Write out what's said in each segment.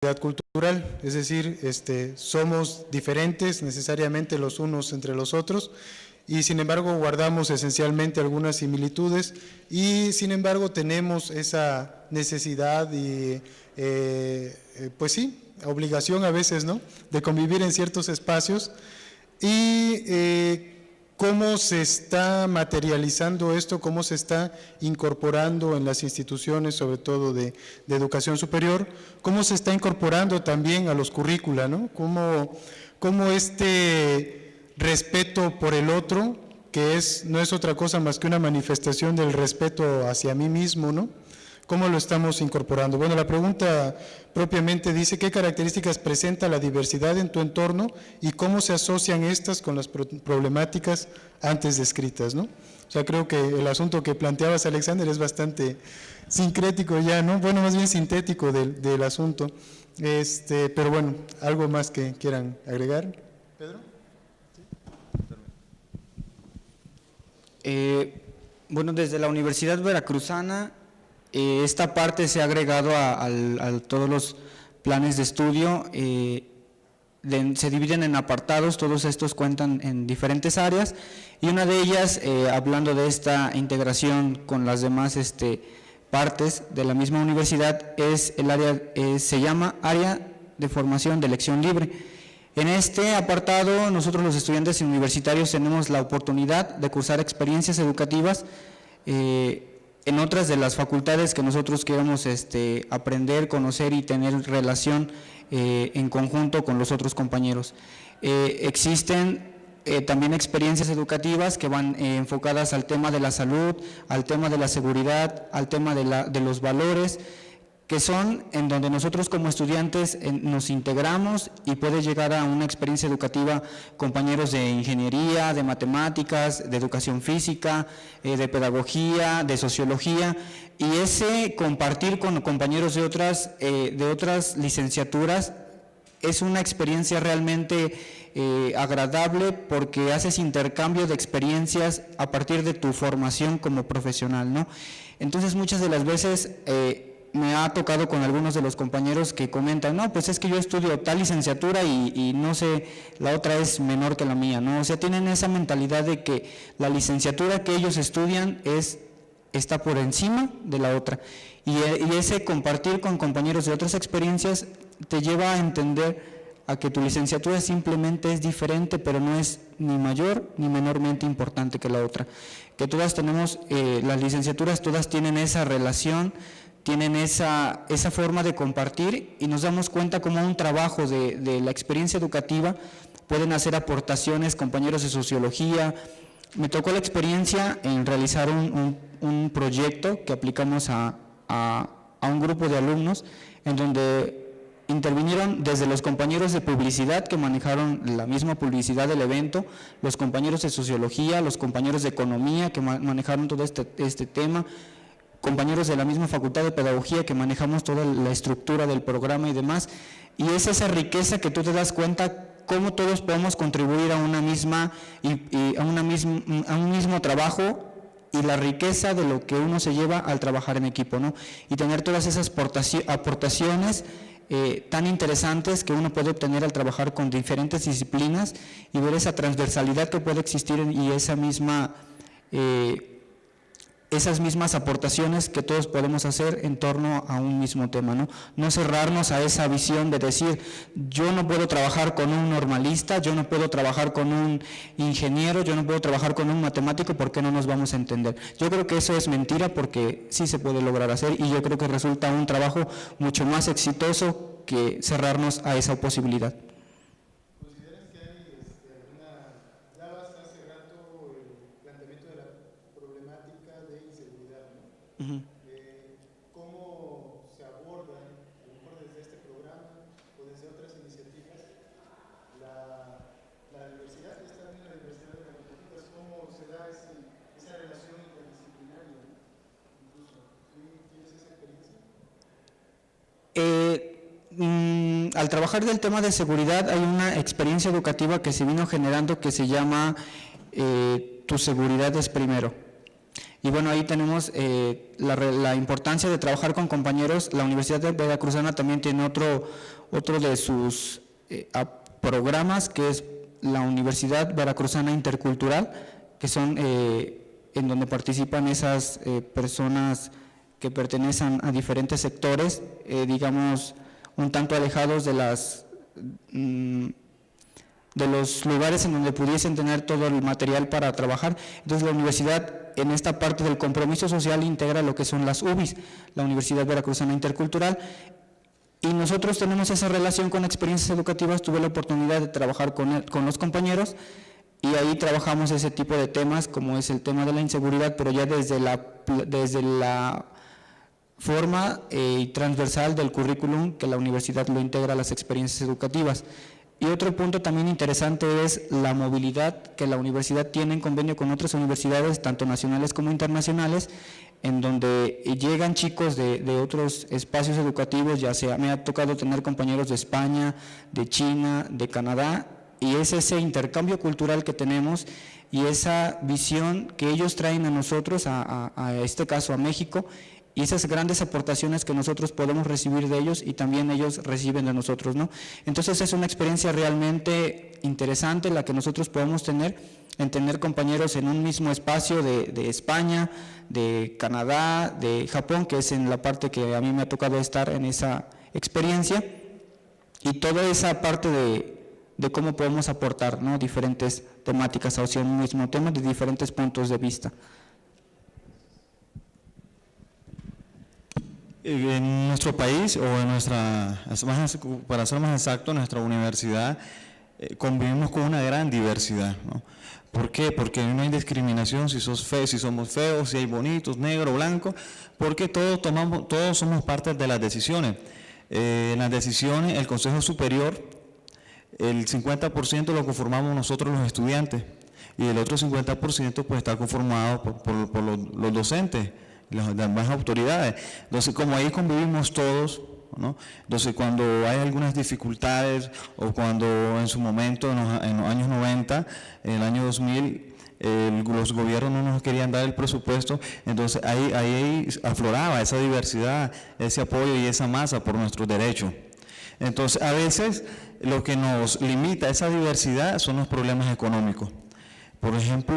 cultural, es decir, somos diferentes necesariamente los unos entre los otros y sin embargo guardamos esencialmente algunas similitudes y sin embargo tenemos esa necesidad y pues sí, obligación a veces, ¿no?, de convivir en ciertos espacios y cómo se está materializando esto, cómo se está incorporando en las instituciones, sobre todo de educación superior, cómo se está incorporando también a los currícula, ¿no? Cómo este respeto por el otro, que no es otra cosa más que una manifestación del respeto hacia mí mismo, ¿no? ¿Cómo lo estamos incorporando? Bueno, la pregunta propiamente dice, ¿qué características presenta la diversidad en tu entorno y cómo se asocian estas con las problemáticas antes descritas, ¿no? O sea, creo que el asunto que planteabas, Alexander, es bastante sincrético ya, ¿no? Bueno, más bien sintético del asunto. Pero bueno, ¿algo más que quieran agregar? ¿Pedro? ¿Sí? Bueno, desde la Universidad Veracruzana, esta parte se ha agregado a todos los planes de estudio, se dividen en apartados, todos estos cuentan en diferentes áreas y una de ellas, hablando de esta integración con las demás partes de la misma universidad, es el área, se llama Área de Formación de Elección Libre. En este apartado, nosotros los estudiantes universitarios tenemos la oportunidad de cursar experiencias educativas en otras de las facultades que nosotros queramos aprender, conocer y tener relación en conjunto con los otros compañeros. Existen también experiencias educativas que van enfocadas al tema de la salud, al tema de la seguridad, al tema de los valores, que son en donde nosotros como estudiantes nos integramos y puede llegar a una experiencia educativa compañeros de ingeniería, de matemáticas, de educación física, de pedagogía, de sociología, y ese compartir con compañeros de otras licenciaturas es una experiencia realmente agradable porque haces intercambio de experiencias a partir de tu formación como profesional, ¿no? Entonces muchas de las veces me ha tocado con algunos de los compañeros que comentan, no, pues es que yo estudio tal licenciatura y no sé, la otra es menor que la mía, ¿no? O sea, tienen esa mentalidad de que la licenciatura que ellos estudian está por encima de la otra. Y ese compartir con compañeros de otras experiencias te lleva a entender a que tu licenciatura simplemente es diferente, pero no es ni mayor ni menormente importante que la otra. Que todas tenemos, las licenciaturas todas tienen esa relación, tienen esa forma de compartir y nos damos cuenta como un trabajo de la experiencia educativa pueden hacer aportaciones compañeros de sociología. Me tocó la experiencia en realizar un proyecto que aplicamos a un grupo de alumnos en donde intervinieron desde los compañeros de publicidad que manejaron la misma publicidad del evento, los compañeros de sociología, los compañeros de economía que manejaron todo este tema, compañeros de la misma facultad de pedagogía que manejamos toda la estructura del programa y demás, y es esa riqueza que tú te das cuenta cómo todos podemos contribuir a una misma a un mismo trabajo y la riqueza de lo que uno se lleva al trabajar en equipo, ¿no? Y tener todas esas aportaciones tan interesantes que uno puede obtener al trabajar con diferentes disciplinas y ver esa transversalidad que puede existir y esas mismas aportaciones que todos podemos hacer en torno a un mismo tema, ¿no? No cerrarnos a esa visión de decir, yo no puedo trabajar con un normalista, yo no puedo trabajar con un ingeniero, yo no puedo trabajar con un matemático, porque no nos vamos a entender. Yo creo que eso es mentira porque sí se puede lograr hacer y yo creo que resulta un trabajo mucho más exitoso que cerrarnos a esa posibilidad. ¿Cómo se aborda, a lo mejor desde este programa o desde otras iniciativas, la diversidad que está en la diversidad de matemáticas? ¿Cómo se da esa relación interdisciplinaria? Incluso, ¿tienes esa experiencia? Al trabajar del tema de seguridad hay una experiencia educativa que se vino generando que se llama Tu seguridad es primero. Y bueno, ahí tenemos la importancia de trabajar con compañeros. La Universidad Veracruzana también tiene otro de sus programas, que es la Universidad Veracruzana Intercultural, que son en donde participan esas personas que pertenecen a diferentes sectores, digamos, un tanto alejados de los lugares en donde pudiesen tener todo el material para trabajar. Entonces la universidad, en esta parte del compromiso social, integra lo que son las UBIs, la Universidad Veracruzana Intercultural, y nosotros tenemos esa relación con experiencias educativas. Tuve la oportunidad de trabajar con los compañeros, y ahí trabajamos ese tipo de temas, como es el tema de la inseguridad, pero ya desde la forma transversal del currículum, que la universidad lo integra a las experiencias educativas. Y otro punto también interesante es la movilidad que la universidad tiene en convenio con otras universidades, tanto nacionales como internacionales, en donde llegan chicos de otros espacios educativos, ya sea, me ha tocado tener compañeros de España, de China, de Canadá, y es ese intercambio cultural que tenemos y esa visión que ellos traen a nosotros, a este caso a México, y esas grandes aportaciones que nosotros podemos recibir de ellos y también ellos reciben de nosotros, ¿no? Entonces es una experiencia realmente interesante la que nosotros podemos tener, en tener compañeros en un mismo espacio de España, de Canadá, de Japón, que es en la parte que a mí me ha tocado estar en esa experiencia, y toda esa parte de cómo podemos aportar, ¿no?, diferentes temáticas hacia un mismo tema de diferentes puntos de vista. En nuestro país, o en para ser más exacto, nuestra universidad, convivimos con una gran diversidad, ¿no? ¿Por qué? Porque no hay discriminación si sos feo, si somos feos, si hay bonitos, negro, blanco, porque todos somos parte de las decisiones. En las decisiones, el Consejo Superior, el 50% lo conformamos nosotros los estudiantes, y el otro 50% pues está conformado por los docentes, las demás autoridades. Entonces, como ahí convivimos todos, ¿no? Entonces, cuando hay algunas dificultades, o cuando en su momento, en los años 90, en el año 2000, los gobiernos no nos querían dar el presupuesto, entonces ahí afloraba esa diversidad, ese apoyo y esa masa por nuestros derechos. Entonces, a veces lo que nos limita a esa diversidad son los problemas económicos. Por ejemplo,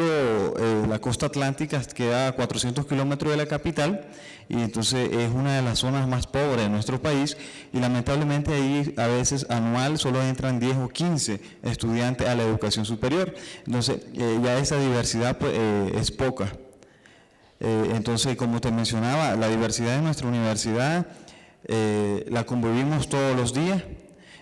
la costa atlántica queda a 400 kilómetros de la capital, y entonces es una de las zonas más pobres de nuestro país, y lamentablemente ahí a veces anual solo entran 10 o 15 estudiantes a la educación superior. Entonces ya esa diversidad pues, es poca. Entonces, como te mencionaba, la diversidad de nuestra universidad la convivimos todos los días,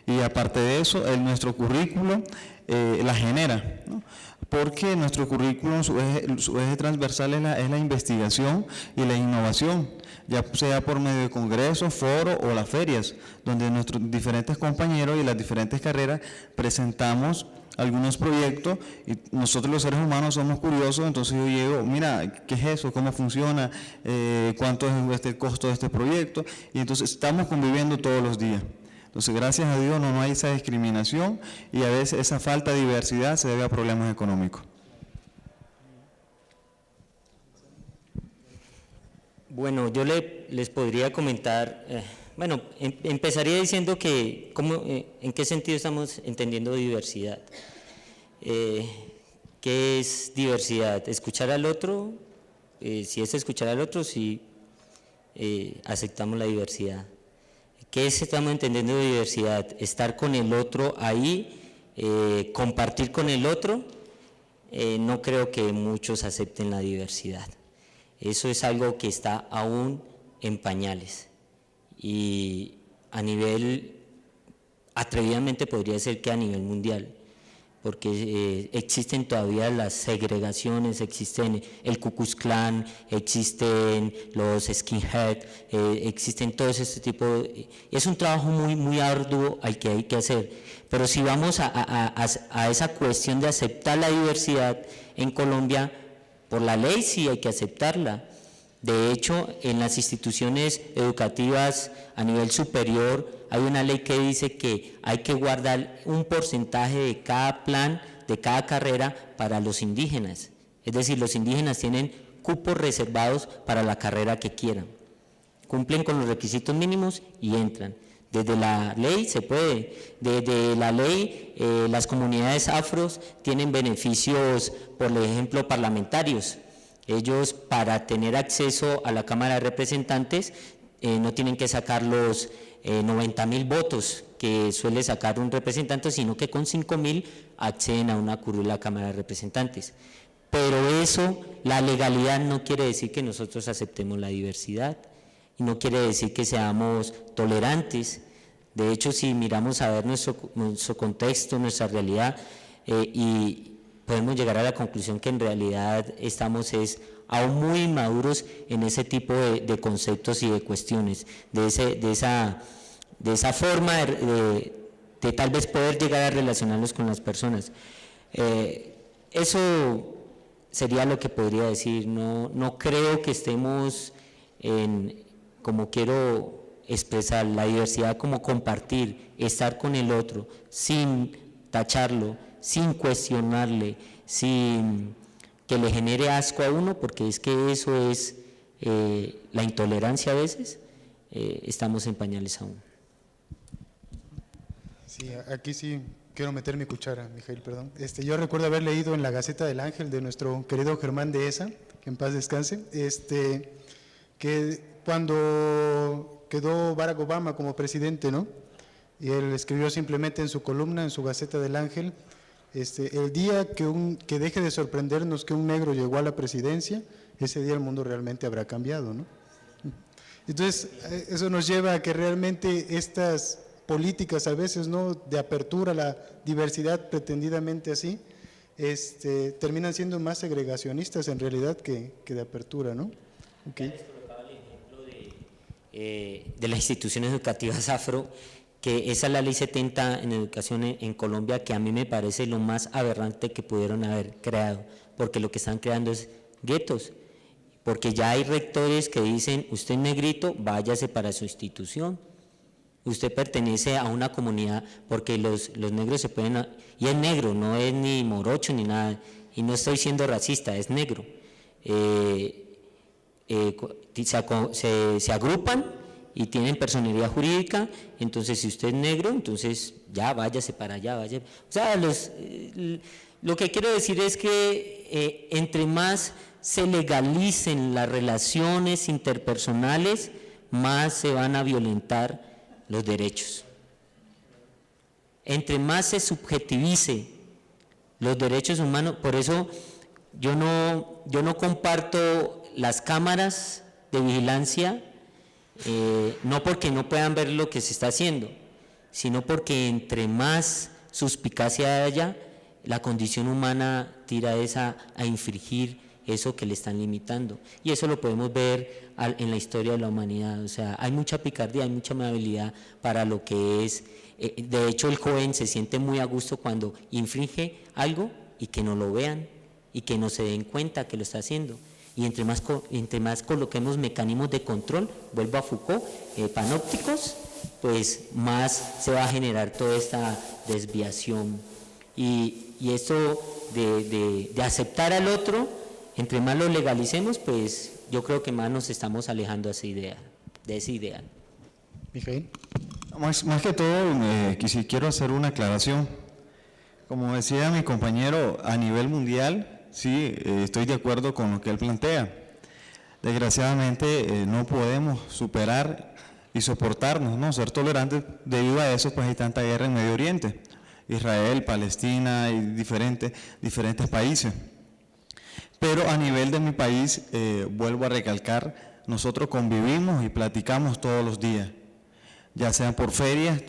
y aparte de eso, nuestro currículo la genera, ¿no? Porque nuestro currículum, su eje transversal es la investigación y la innovación, ya sea por medio de congresos, foros o las ferias, donde nuestros diferentes compañeros y las diferentes carreras presentamos algunos proyectos, y nosotros los seres humanos somos curiosos. Entonces yo llego, mira, ¿qué es eso? ¿Cómo funciona? ¿Cuánto es el costo de este proyecto? Y entonces estamos conviviendo todos los días. Entonces, gracias a Dios no hay esa discriminación, y a veces esa falta de diversidad se debe a problemas económicos. Bueno, yo les podría comentar, empezaría diciendo que en qué sentido estamos entendiendo diversidad. ¿Qué es diversidad? ¿Escuchar al otro? Si es escuchar al otro, sí, aceptamos la diversidad. ¿Qué estamos entendiendo de diversidad? Estar con el otro ahí, compartir con el otro. No creo que muchos acepten la diversidad. Eso es algo que está aún en pañales, y a nivel, atrevidamente podría ser que a nivel mundial, porque existen todavía las segregaciones, existen el Ku Klux Klan, existen los skinhead, existen todo este tipo es un trabajo muy arduo al que hay que hacer. Pero si vamos a esa cuestión de aceptar la diversidad en Colombia, por la ley sí hay que aceptarla. De hecho, en las instituciones educativas a nivel superior hay una ley que dice que hay que guardar un porcentaje de cada plan, de cada carrera para los indígenas. Es decir, los indígenas tienen cupos reservados para la carrera que quieran. Cumplen con los requisitos mínimos y entran. Desde la ley se puede, desde la ley las comunidades afros tienen beneficios, por ejemplo, parlamentarios. Ellos, para tener acceso a la Cámara de Representantes, no tienen que sacar los 90.000 votos que suele sacar un representante, sino que con 5.000 acceden a una curul a la Cámara de Representantes. Pero eso, la legalidad no quiere decir que nosotros aceptemos la diversidad, y no quiere decir que seamos tolerantes. De hecho, si miramos a ver nuestro contexto, nuestra realidad, y podemos llegar a la conclusión que en realidad estamos aún muy inmaduros en ese tipo de conceptos y de cuestiones, de esa forma de tal vez poder llegar a relacionarnos con las personas. Eso sería lo que podría decir. No creo que estemos como quiero expresar, la diversidad como compartir, estar con el otro, sin tacharlo, sin cuestionarle, sin que le genere asco a uno, porque es que eso es la intolerancia a veces, estamos en pañales aún. Sí, aquí sí quiero meter mi cuchara, Mijail, perdón. Yo recuerdo haber leído en la Gaceta del Ángel de nuestro querido Germán Dehesa, que en paz descanse, que cuando quedó Barack Obama como presidente, ¿no? Y él escribió simplemente en su columna, en su Gaceta del Ángel, el día que deje de sorprendernos que un negro llegó a la presidencia, ese día el mundo realmente habrá cambiado, ¿no? Entonces, eso nos lleva a que realmente estas políticas a veces, ¿no?, de apertura a la diversidad pretendidamente así, terminan siendo más segregacionistas en realidad que de apertura, ¿no? Okay. De las instituciones educativas afro, que esa es la ley 70 en educación en Colombia, que a mí me parece lo más aberrante que pudieron haber creado, porque lo que están creando es guetos, porque ya hay rectores que dicen, usted es negrito, váyase para su institución, usted pertenece a una comunidad, porque los negros se pueden, y es negro, no es ni morocho ni nada, y no estoy siendo racista, es negro, se agrupan y tienen personería jurídica, entonces si usted es negro, entonces ya váyase para allá, vaya. O sea, lo que quiero decir es que entre más se legalicen las relaciones interpersonales, más se van a violentar los derechos. Entre más se subjetivice los derechos humanos, por eso yo no comparto las cámaras de vigilancia, no porque no puedan ver lo que se está haciendo, sino porque entre más suspicacia haya, la condición humana tira a infringir eso que le están limitando, y eso lo podemos ver en la historia de la humanidad. O sea, hay mucha picardía, hay mucha amabilidad para lo que es, de hecho el joven se siente muy a gusto cuando infringe algo y que no lo vean y que no se den cuenta que lo está haciendo. Y entre más coloquemos mecanismos de control, vuelvo a Foucault, panópticos, pues más se va a generar toda esta desviación. Y esto de aceptar al otro, entre más lo legalicemos, pues yo creo que más nos estamos alejando de ese ideal. Mijail. Más que todo, quiero hacer una aclaración. Como decía mi compañero, a nivel mundial, sí, estoy de acuerdo con lo que él plantea. Desgraciadamente no podemos superar y soportarnos, ¿no?, ser tolerantes. Debido a eso, pues hay tanta guerra en Medio Oriente, Israel, Palestina y diferentes países. Pero a nivel de mi país, vuelvo a recalcar, nosotros convivimos y platicamos todos los días, ya sean por ferias,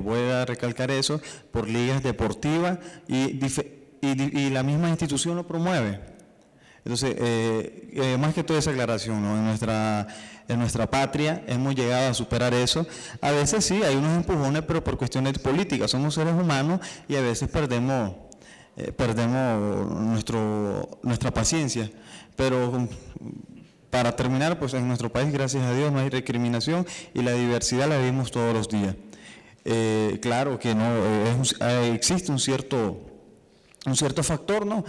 voy a recalcar eso, por ligas deportivas y la misma institución lo promueve. Entonces, más que toda esa aclaración, ¿no?, en nuestra patria hemos llegado a superar eso. A veces sí, hay unos empujones, pero por cuestiones políticas, somos seres humanos y a veces perdemos nuestra paciencia, pero para terminar, pues en nuestro país, gracias a Dios, no hay recriminación y la diversidad la vivimos todos los días. Claro que no existe un cierto factor, ¿no?,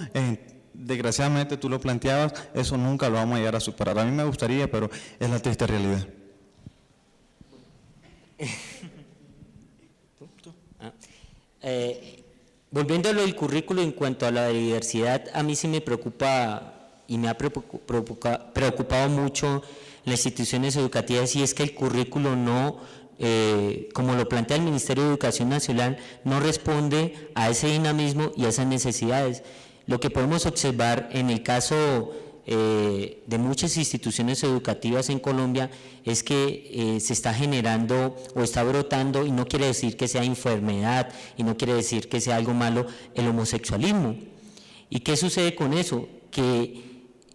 desgraciadamente tú lo planteabas, eso nunca lo vamos a llegar a superar. A mí me gustaría, pero es la triste realidad. Volviendo a lo del currículo en cuanto a la diversidad, a mí sí me preocupa y me ha preocupado mucho las instituciones educativas, y es que el currículo no, como lo plantea el Ministerio de Educación Nacional, no responde a ese dinamismo y a esas necesidades. Lo que podemos observar en el caso de muchas instituciones educativas en Colombia es que se está generando o está brotando, y no quiere decir que sea enfermedad y no quiere decir que sea algo malo, el homosexualismo. ¿Y qué sucede con eso? Que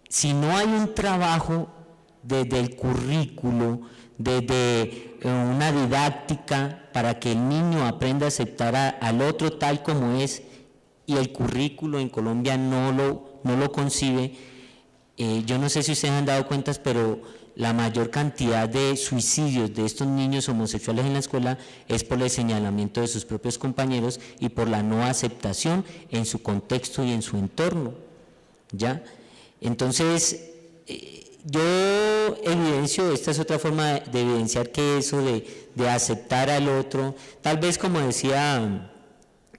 si no hay un trabajo desde el currículo, desde una didáctica para que el niño aprenda a aceptar al otro tal como es, y el currículo en Colombia no lo concibe, yo no sé si ustedes han dado cuentas, pero la mayor cantidad de suicidios de estos niños homosexuales en la escuela es por el señalamiento de sus propios compañeros y por la no aceptación en su contexto y en su entorno, ¿ya? Entonces, yo evidencio, esta es otra forma de evidenciar que eso de aceptar al otro, tal vez como decía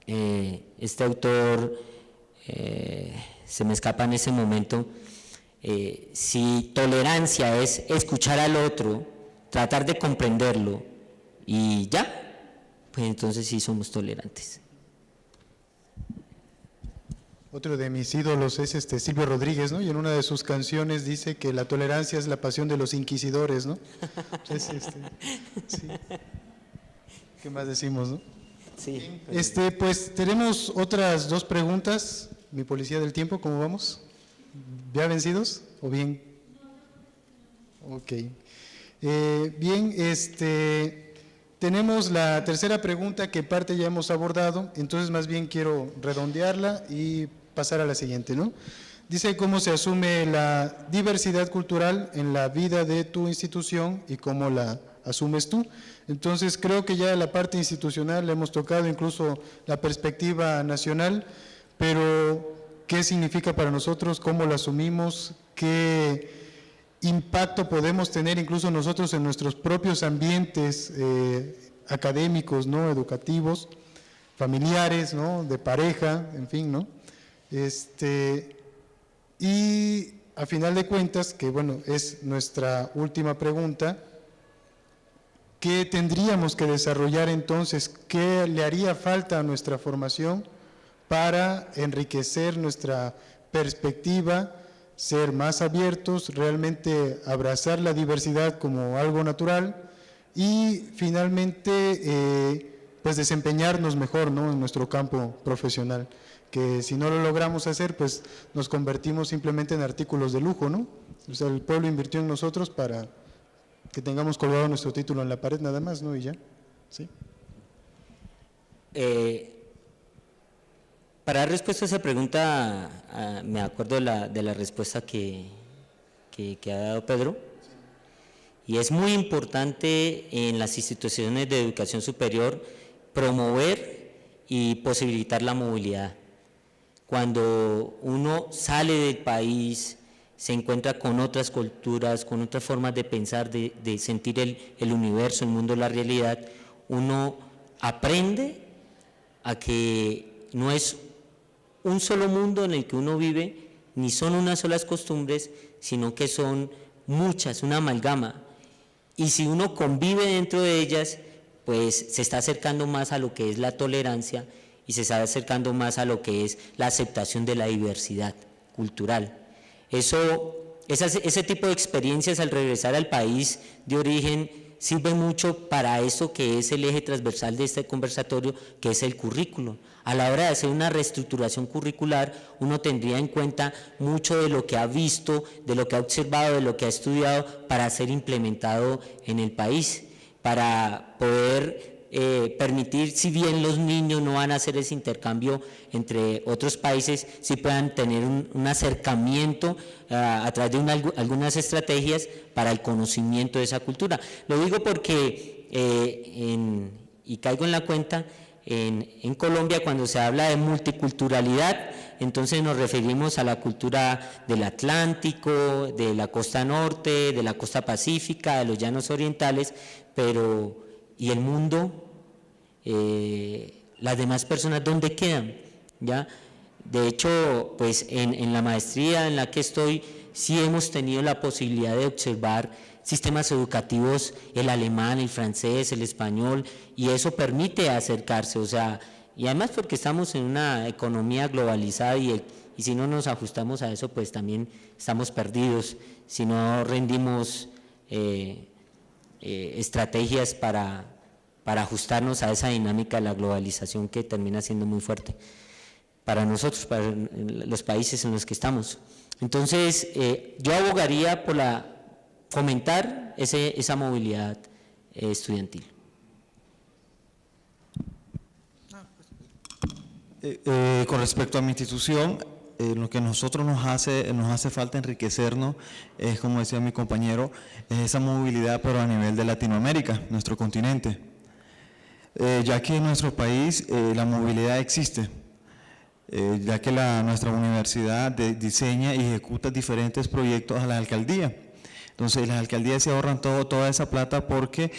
este autor, se me escapa en ese momento, si tolerancia es escuchar al otro, tratar de comprenderlo y ya, pues entonces sí somos tolerantes. Otro de mis ídolos es Silvio Rodríguez, ¿no? Y en una de sus canciones dice que la tolerancia es la pasión de los inquisidores, ¿no? Entonces, sí. ¿Qué más decimos, no? Sí. Pues tenemos otras dos preguntas. Mi policía del tiempo, ¿cómo vamos? ¿Ya vencidos o bien? Ok. Bien, tenemos la tercera pregunta que parte ya hemos abordado, entonces más bien quiero redondearla y pasar a la siguiente, ¿no? Dice cómo se asume la diversidad cultural en la vida de tu institución y cómo la asumes tú. Entonces creo que ya la parte institucional le hemos tocado, incluso la perspectiva nacional, pero ¿qué significa para nosotros? ¿Cómo la asumimos? ¿Qué impacto podemos tener incluso nosotros en nuestros propios ambientes académicos, ¿no? Educativos, familiares, ¿no? De pareja, en fin, ¿no? Y a final de cuentas, que bueno, es nuestra última pregunta, ¿qué tendríamos que desarrollar entonces? ¿Qué le haría falta a nuestra formación para enriquecer nuestra perspectiva, ser más abiertos, realmente abrazar la diversidad como algo natural y finalmente pues desempeñarnos mejor, ¿no? En nuestro campo profesional, que si no lo logramos hacer pues nos convertimos simplemente en artículos de lujo, ¿no? O sea, el pueblo invirtió en nosotros para que tengamos colgado nuestro título en la pared nada más, ¿no? Y ya, ¿sí? Para dar respuesta a esa pregunta, me acuerdo de la respuesta que ha dado Pedro, y es muy importante en las instituciones de educación superior promover y posibilitar la movilidad. Cuando uno sale del país, se encuentra con otras culturas, con otras formas de pensar, de sentir el universo, el mundo, la realidad, uno aprende a que no es un solo mundo en el que uno vive, ni son unas solas costumbres, sino que son muchas, una amalgama. Y si uno convive dentro de ellas, pues se está acercando más a lo que es la tolerancia y se está acercando más a lo que es la aceptación de la diversidad cultural. Ese tipo de experiencias al regresar al país de origen sirve mucho para eso que es el eje transversal de este conversatorio, que es el currículo. A la hora de hacer una reestructuración curricular, uno tendría en cuenta mucho de lo que ha visto, de lo que ha observado, de lo que ha estudiado para ser implementado en el país, para poder permitir, si bien los niños no van a hacer ese intercambio entre otros países, sí puedan tener un acercamiento a través de algunas estrategias para el conocimiento de esa cultura. Lo digo porque, y caigo en la cuenta, en Colombia, cuando se habla de multiculturalidad, entonces nos referimos a la cultura del Atlántico, de la costa norte, de la costa pacífica, de los llanos orientales, pero ¿y el mundo? Las demás personas, ¿dónde quedan? ¿Ya? De hecho, pues en la maestría en la que estoy, sí hemos tenido la posibilidad de observar sistemas educativos, el alemán, el francés, el español, y eso permite acercarse, o sea, y además porque estamos en una economía globalizada y si no nos ajustamos a eso, pues también estamos perdidos, si no rendimos estrategias para ajustarnos a esa dinámica de la globalización que termina siendo muy fuerte para nosotros, para los países en los que estamos. Entonces, yo abogaría por fomentar esa movilidad estudiantil. Con respecto a mi institución, lo que a nosotros nos hace falta enriquecernos, es como decía mi compañero, es esa movilidad pero a nivel de Latinoamérica, nuestro continente. Ya que en nuestro país la movilidad existe, ya que nuestra universidad diseña y ejecuta diferentes proyectos a la alcaldía. Entonces las alcaldías se ahorran toda esa plata porque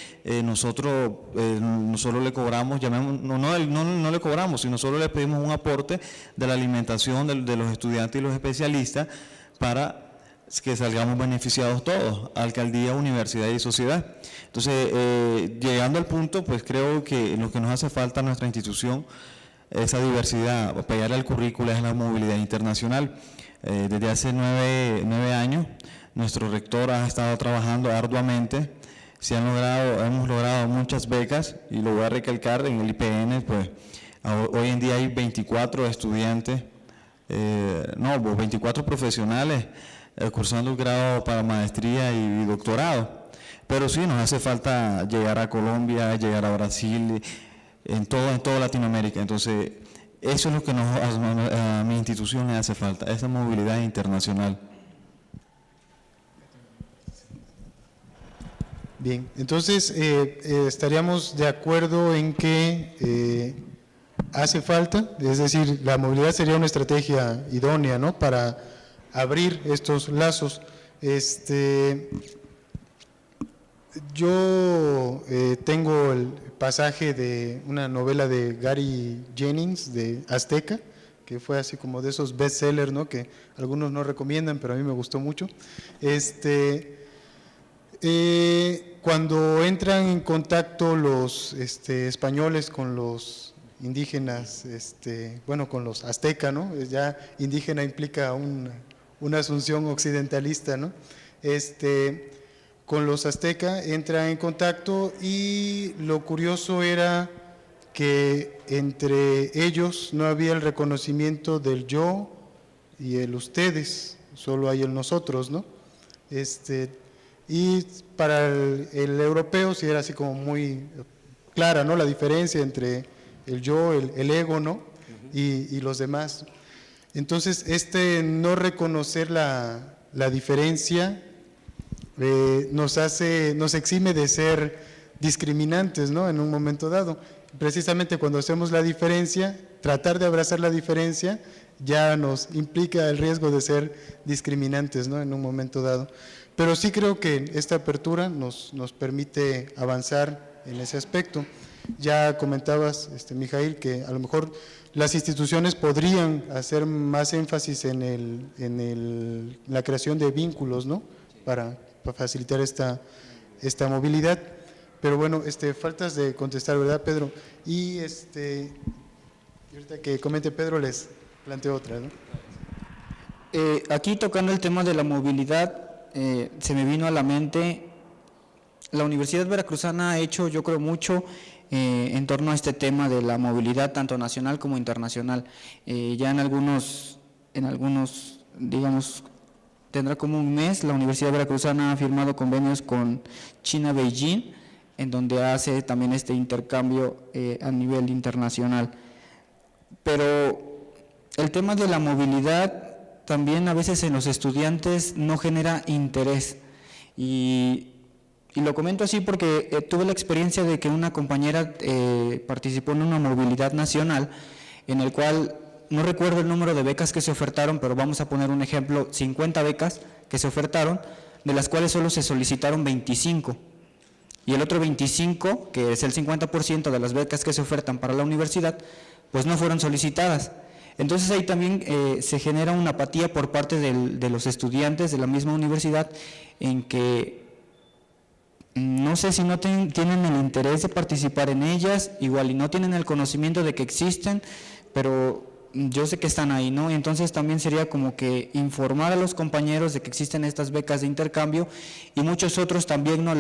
nosotros no solo le cobramos, no le cobramos, sino solo le pedimos un aporte de la alimentación de los estudiantes y los especialistas para que salgamos beneficiados todos, alcaldía, universidad y sociedad. Entonces, llegando al punto, pues creo que lo que nos hace falta a nuestra institución, esa diversidad, pegarle al currículo, es la movilidad internacional. Desde hace 9 años, nuestro rector ha estado trabajando arduamente, hemos logrado muchas becas, y lo voy a recalcar, en el IPN, pues hoy en día hay 24 estudiantes, 24 profesionales cursando el grado para maestría y doctorado, pero sí nos hace falta llegar a Colombia, llegar a Brasil, en toda Latinoamérica. Entonces eso es lo que a mi institución le hace falta, esa movilidad internacional. Bien, entonces estaríamos de acuerdo en que hace falta, es decir, la movilidad sería una estrategia idónea, ¿no?, para abrir estos lazos. Yo tengo el pasaje de una novela de Gary Jennings, de Azteca, que fue así como de esos bestsellers, ¿no?, que algunos no recomiendan, pero a mí me gustó mucho. Cuando entran en contacto los españoles con los indígenas, con los aztecas, ¿no?, ya indígena implica una asunción occidentalista, ¿no?, con los aztecas entran en contacto, y lo curioso era que entre ellos no había el reconocimiento del yo y el ustedes, solo hay el nosotros, ¿no? Y para el europeo sí era así como muy clara, ¿no?, la diferencia entre el yo, el ego, ¿no?, y los demás. Entonces, no reconocer la diferencia nos exime de ser discriminantes, ¿no?, en un momento dado. Precisamente cuando hacemos la diferencia, tratar de abrazar la diferencia ya nos implica el riesgo de ser discriminantes, ¿no?, en un momento dado. Pero sí creo que esta apertura nos permite avanzar en ese aspecto. Ya comentabas, Mijail, que a lo mejor las instituciones podrían hacer más énfasis en la creación de vínculos, ¿no?, para facilitar esta movilidad. Pero bueno, faltas de contestar, ¿verdad, Pedro? Y ahorita que comente Pedro les planteo otra, ¿no? Aquí, tocando el tema de la movilidad, se me vino a la mente, la Universidad Veracruzana ha hecho, yo creo, mucho en torno a este tema de la movilidad, tanto nacional como internacional. Ya en algunos, digamos, tendrá como un mes, la Universidad Veracruzana ha firmado convenios con China Beijing, en donde hace también este intercambio a nivel internacional. Pero el tema de la movilidad también a veces en los estudiantes no genera interés, y Y lo comento así porque tuve la experiencia de que una compañera participó en una movilidad nacional en el cual, no recuerdo el número de becas que se ofertaron, pero vamos a poner un ejemplo, 50 becas que se ofertaron, de las cuales solo se solicitaron 25. Y el otro 25, que es el 50% de las becas que se ofertan para la universidad, pues no fueron solicitadas. Entonces ahí también se genera una apatía por parte de los estudiantes de la misma universidad en que no sé si no tienen el interés de participar en ellas, igual y no tienen el conocimiento de que existen, pero yo sé que están ahí, ¿no? Entonces también sería como que informar a los compañeros de que existen estas becas de intercambio y muchos otros también no